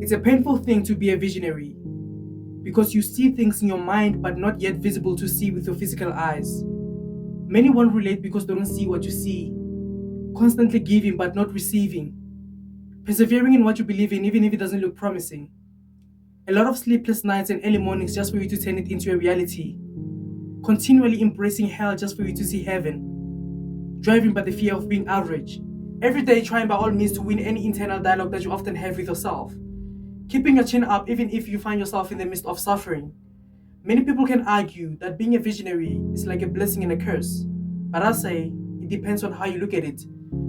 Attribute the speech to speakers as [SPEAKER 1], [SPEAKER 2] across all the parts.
[SPEAKER 1] It's a painful thing to be a visionary because you see things in your mind but not yet visible to see with your physical eyes. Many won't relate because they don't see what you see, constantly giving but not receiving, persevering in what you believe in even if it doesn't look promising. A lot of sleepless nights and early mornings just for you to turn it into a reality, continually embracing hell just for you to see heaven, driving by the fear of being average, every day trying by all means to win any internal dialogue that you often have with yourself, keeping your chin up even if you find yourself in the midst of suffering. Many people can argue that being a visionary is like a blessing and a curse, but I say it depends on how you look at it,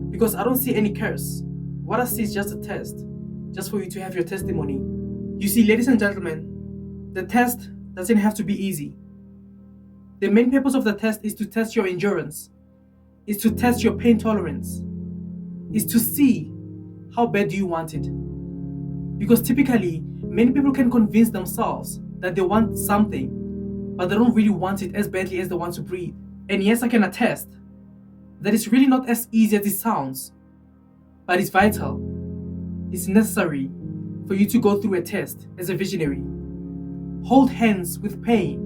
[SPEAKER 1] because I don't see any curse. What I see is just a test, just for you to have your testimony. You see, ladies and gentlemen, the test doesn't have to be easy. The main purpose of the test is to test your endurance, is to test your pain tolerance, is to see how bad do you want it. Because typically, many people can convince themselves that they want something, but they don't really want it as badly as they want to breathe. And yes, I can attest that it's really not as easy as it sounds, but it's vital. It's necessary for you to go through a test as a visionary. Hold hands with pain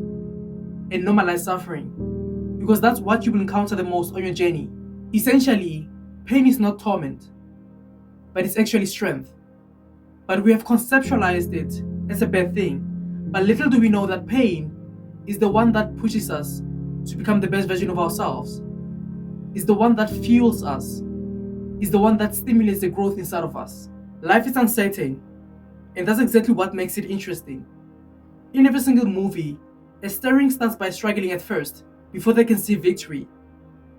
[SPEAKER 1] and normalize suffering, because that's what you will encounter the most on your journey. Essentially, pain is not torment, but it's actually strength. But we have conceptualized it as a bad thing. But little do we know that pain is the one that pushes us to become the best version of ourselves, is the one that fuels us, is the one that stimulates the growth inside of us. Life is uncertain, and that's exactly what makes it interesting. In every single movie, a stirring starts by struggling at first, before they can see victory.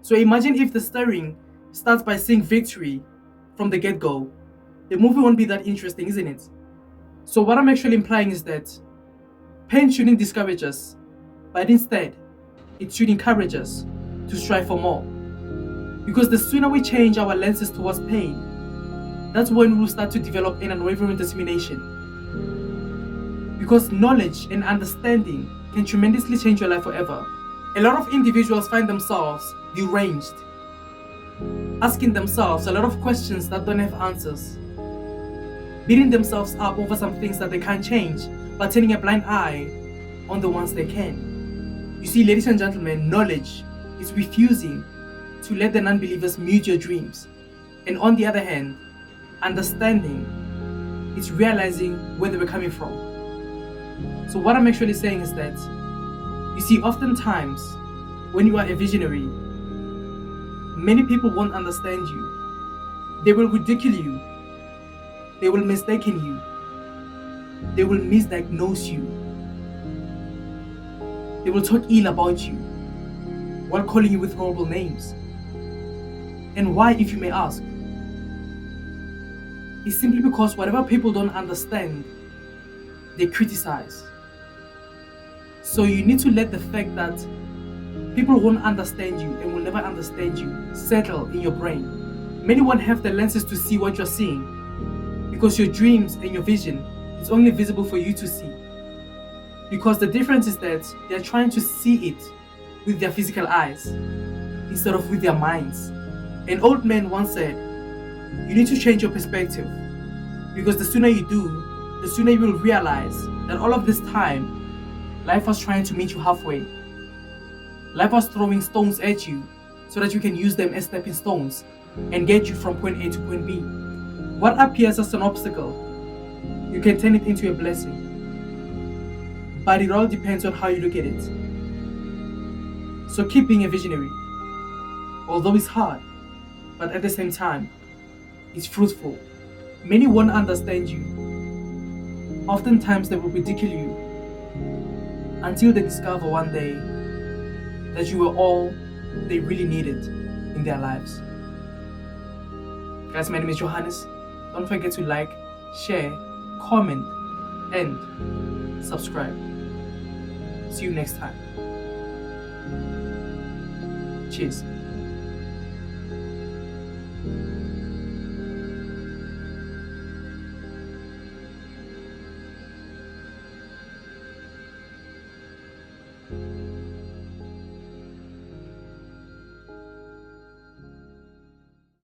[SPEAKER 1] So imagine if the stirring starts by seeing victory from the get-go. The movie won't be that interesting, isn't it? So what I'm actually implying is that pain shouldn't discourage us, but instead, it should encourage us to strive for more. Because the sooner we change our lenses towards pain, that's when we will start to develop an unwavering determination. Because knowledge and understanding can tremendously change your life forever. A lot of individuals find themselves deranged, asking themselves a lot of questions that don't have answers, beating themselves up over some things that they can't change, but turning a blind eye on the ones they can. You see, ladies and gentlemen, knowledge is refusing to let the non-believers mute your dreams. And on the other hand, understanding is realizing where they were coming from. So what I'm actually saying is that, you see, oftentimes, when you are a visionary, many people won't understand you. They will ridicule you. They will mistaken you. They will misdiagnose you. They will talk ill about you while calling you with horrible names. And why, if you may ask? It's simply because whatever people don't understand, they criticize. So you need to let the fact that people won't understand you and will never understand you settle in your brain. Many won't have the lenses to see what you're seeing, because your dreams and your vision is only visible for you to see. Because the difference is that they're trying to see it with their physical eyes instead of with their minds. An old man once said, you need to change your perspective, because the sooner you do, the sooner you will realize that all of this time, life was trying to meet you halfway. Life was throwing stones at you so that you can use them as stepping stones and get you from point A to point B. What appears as an obstacle, you can turn it into a blessing. But it all depends on how you look at it. So keep being a visionary. Although it's hard, but at the same time, it's fruitful. Many won't understand you. Oftentimes they will ridicule you until they discover one day that you were all they really needed in their lives. Guys, my name is Johannes. Don't forget to like, share, comment, and subscribe. See you next time. Cheers.